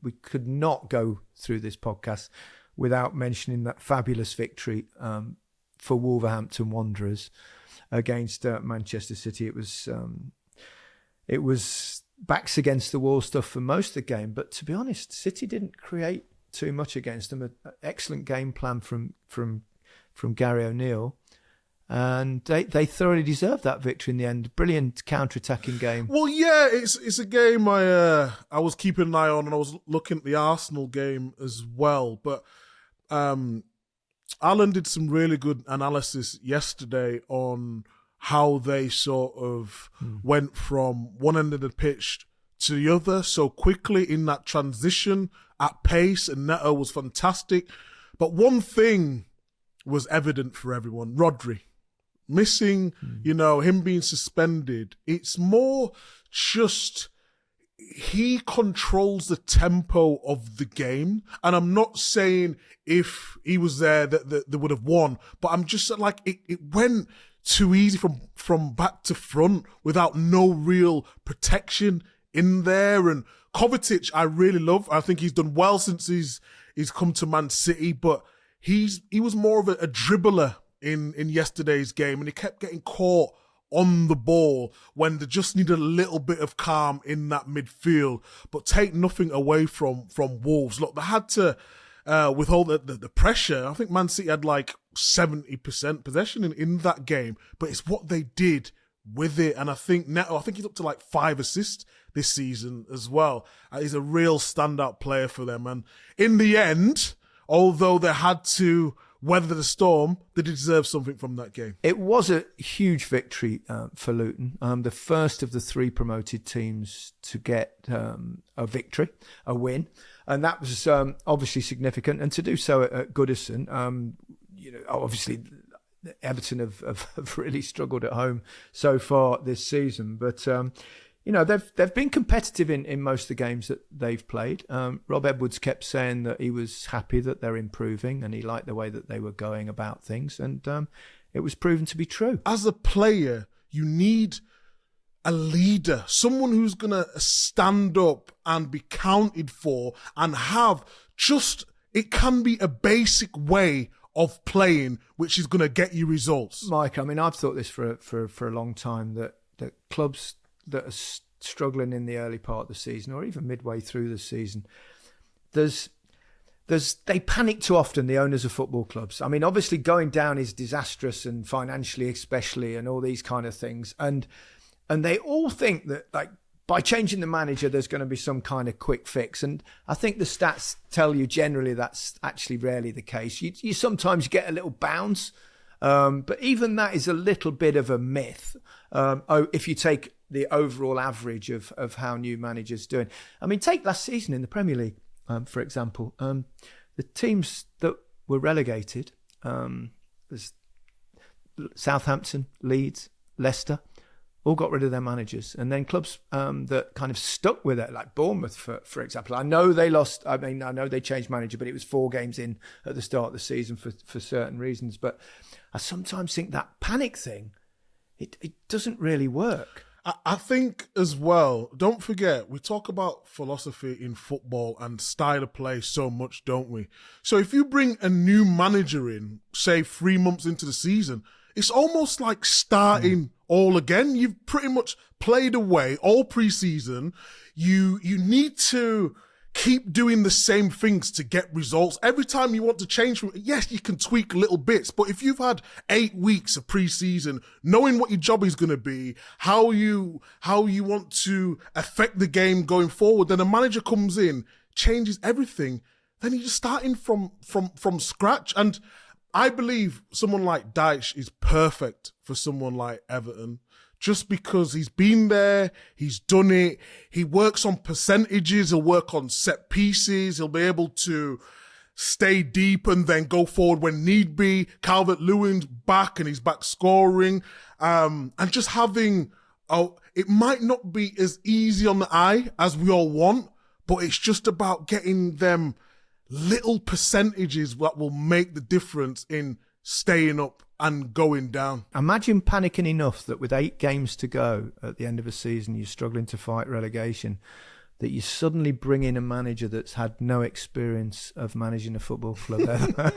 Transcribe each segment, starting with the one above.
we could not go through this podcast without mentioning that fabulous victory for Wolverhampton Wanderers against Manchester City. It was backs against the wall stuff for most of the game, but to be honest, City didn't create too much against them. An excellent game plan from Gary O'Neill. And they thoroughly deserved that victory in the end. Brilliant counter-attacking game. Well, yeah, it's a game I was keeping an eye on, and I was looking at the Arsenal game as well. But Alan did some really good analysis yesterday on how they sort of went from one end of the pitch to the other so quickly in that transition at pace, and Neto was fantastic. But one thing was evident for everyone: Rodri. Missing, him being suspended. It's more just he controls the tempo of the game. And I'm not saying if he was there that they would have won, but I'm just like, it went too easy from back to front without no real protection in there. And Kovacic, I really love. I think he's done well since he's come to Man City, but he was more of a dribbler in yesterday's game, and he kept getting caught on the ball when they just needed a little bit of calm in that midfield. But take nothing away from Wolves. Look, they had to withhold the pressure. I think Man City had like 70% possession in that game, but it's what they did with it. And I think Neto, he's up to like 5 assists this season as well. He's a real standout player for them. And in the end, although they had to weather the storm, they deserve something from that game. It was a huge victory for Luton, the first of the 3 promoted teams to get a victory, a win, and that was obviously significant. And to do so at Goodison, obviously Everton have really struggled at home so far this season, but they've been competitive in most of the games that they've played. Rob Edwards kept saying that he was happy that they're improving and he liked the way that they were going about things, and it was proven to be true. As a player, you need a leader, someone who's going to stand up and be counted for and have it can be a basic way of playing which is going to get you results. Mike, I mean, I've thought this for a long time, that clubs that are struggling in the early part of the season or even midway through the season, they panic too often, the owners of football clubs. I mean, obviously going down is disastrous, and financially especially, and all these kind of things. And they all think that, like, by changing the manager, there's going to be some kind of quick fix. And I think the stats tell you generally that's actually rarely the case. You sometimes get a little bounce, but even that is a little bit of a myth. If you take the overall average of how new managers doing. I mean, take last season in the Premier League, for example. The teams that were relegated, there's Southampton, Leeds, Leicester, all got rid of their managers. And then clubs that kind of stuck with it, like Bournemouth, for example. I know they lost, I know they changed manager, but it was 4 games in at the start of the season for certain reasons. But I sometimes think that panic thing, it doesn't really work. I think as well, don't forget, we talk about philosophy in football and style of play so much, don't we? So if you bring a new manager in, say 3 months into the season, it's almost like starting all again. You've pretty much played away all pre-season. You need to keep doing the same things to get results. Every time you want to change, yes, you can tweak little bits, but if you've had 8 weeks of pre-season, knowing what your job is going to be, how you want to affect the game going forward, then a manager comes in, changes everything, then you're just starting from scratch. And I believe someone like Dyche is perfect for someone like Everton, just because he's been there, he's done it, he works on percentages, he'll work on set pieces, he'll be able to stay deep and then go forward when need be. Calvert-Lewin's back and he's back scoring. And just having, it might not be as easy on the eye as we all want, but it's just about getting them little percentages that will make the difference in staying up and going down. Imagine panicking enough that with 8 games to go at the end of a season, you're struggling to fight relegation, that you suddenly bring in a manager that's had no experience of managing a football club ever.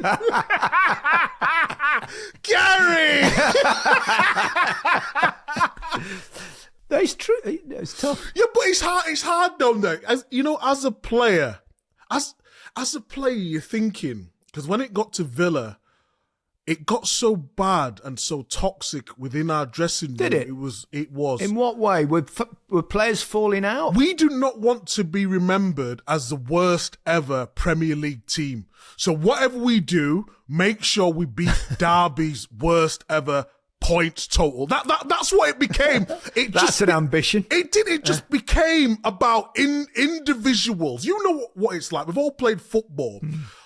Gary! No, it's true. It's tough. Yeah, but it's hard though. As you know, as a player, you're thinking, because when it got to Villa, it got so bad and so toxic within our dressing room. Did it? It was. In what way? Were players falling out? We do not want to be remembered as the worst ever Premier League team. So whatever we do, make sure we beat Derby's worst ever points total. That's what it became. That's an ambition. It did. It just became about individuals. You know what it's like. We've all played football.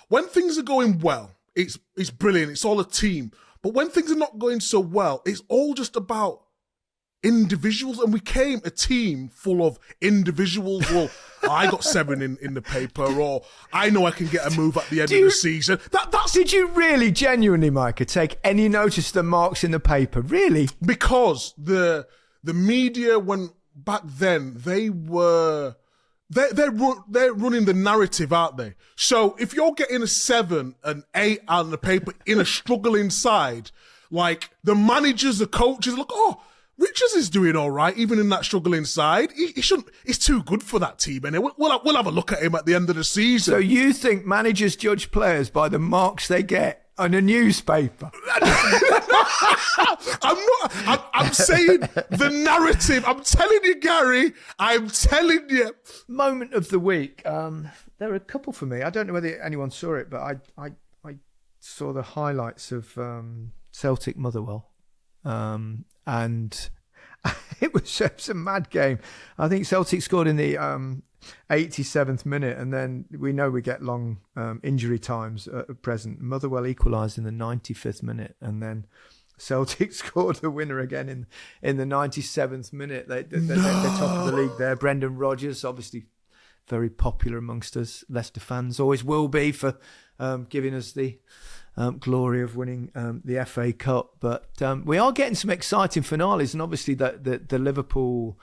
When things are going well, it's brilliant. It's all a team. But when things are not going so well, it's all just about individuals. And we became a team full of individuals. Well, I got 7 in the paper, or I know I can get a move at the end of the season. Did you really, genuinely, Micah, take any notice of the marks in the paper? Really? Because the media, when back then, they're running the narrative, aren't they? So if you're getting a 7, an 8 on the paper in a struggling side, like the managers, the coaches, look, oh, Richards is doing all right, even in that struggling side. He shouldn't. He's too good for that team, and we'll have a look at him at the end of the season. So you think managers judge players by the marks they get on a newspaper? I'm saying the narrative. I'm telling you, Gary. I'm telling you. Moment of the week. There are a couple for me. I don't know whether anyone saw it, but I saw the highlights of Celtic Motherwell. And it was a mad game. I think Celtic scored in the 87th minute, and then we know we get long injury times at present. Motherwell equalised in the 95th minute, and then Celtic scored the winner again in the 97th minute. They're top of the league there. Brendan Rodgers, obviously very popular amongst us Leicester fans, always will be, for giving us the glory of winning the FA Cup. But we are getting some exciting finales, and obviously the Liverpool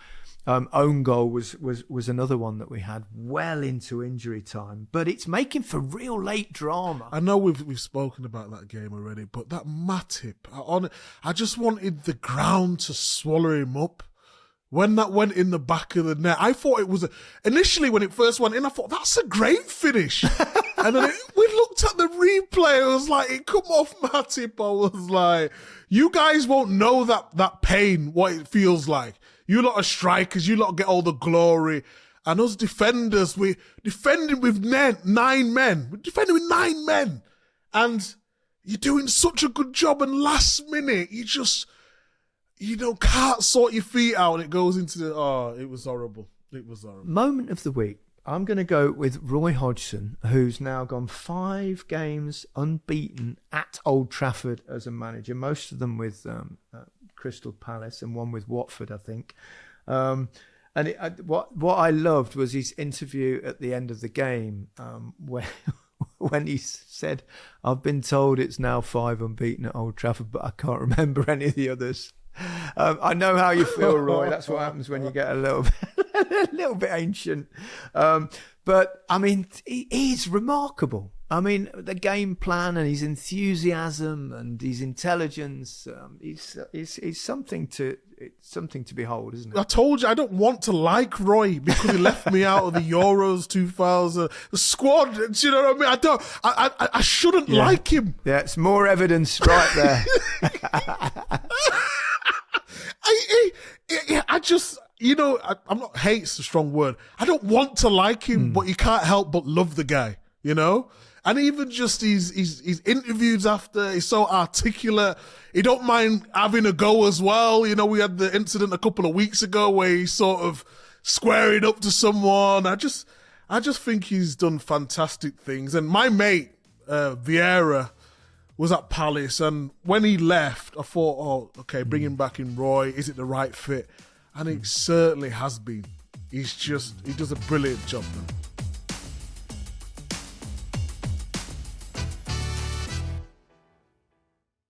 own goal was another one that we had well into injury time. But it's making for real late drama. I know we've spoken about that game already, but that Matip, I just wanted the ground to swallow him up. When that went in the back of the net, I thought it was initially when it first went in, I thought that's a great finish. And then we looked at the replay, it was like, it come off Matip. I was like, you guys won't know that pain, what it feels like. You lot are strikers, you lot get all the glory. And us defenders, we defending with 9 men. We're defending with 9 men. And you're doing such a good job, and last minute, can't sort your feet out, and it goes into it was horrible. It was horrible. Moment of the week. I'm going to go with Roy Hodgson, who's now gone 5 games unbeaten at Old Trafford as a manager, most of them with Crystal Palace and one with Watford, I think. What I loved was his interview at the end of the game, when he said, "I've been told it's now 5 unbeaten at Old Trafford, but I can't remember any of the others." I know how you feel, Roy. That's what happens when you get a little bit ancient. But I mean, he's remarkable. I mean, the game plan and his enthusiasm and his intelligence, he's something to behold, isn't it? I told you I don't want to like Roy because he left me out of the Euros 2000, the squad. Do you know what I mean? I shouldn't like him. Yeah, it's more evidence right there. I just, I'm not, hate's a strong word. I don't want to like him, but you can't help but love the guy, And even just his interviews after, he's so articulate. He don't mind having a go as well. We had the incident a couple of weeks ago where he's sort of squaring up to someone. I just think he's done fantastic things. And my mate, Vieira, was at Palace, and when he left, I thought, okay, bring him back in Roy. Is it the right fit? And it certainly has been. He does a brilliant job now.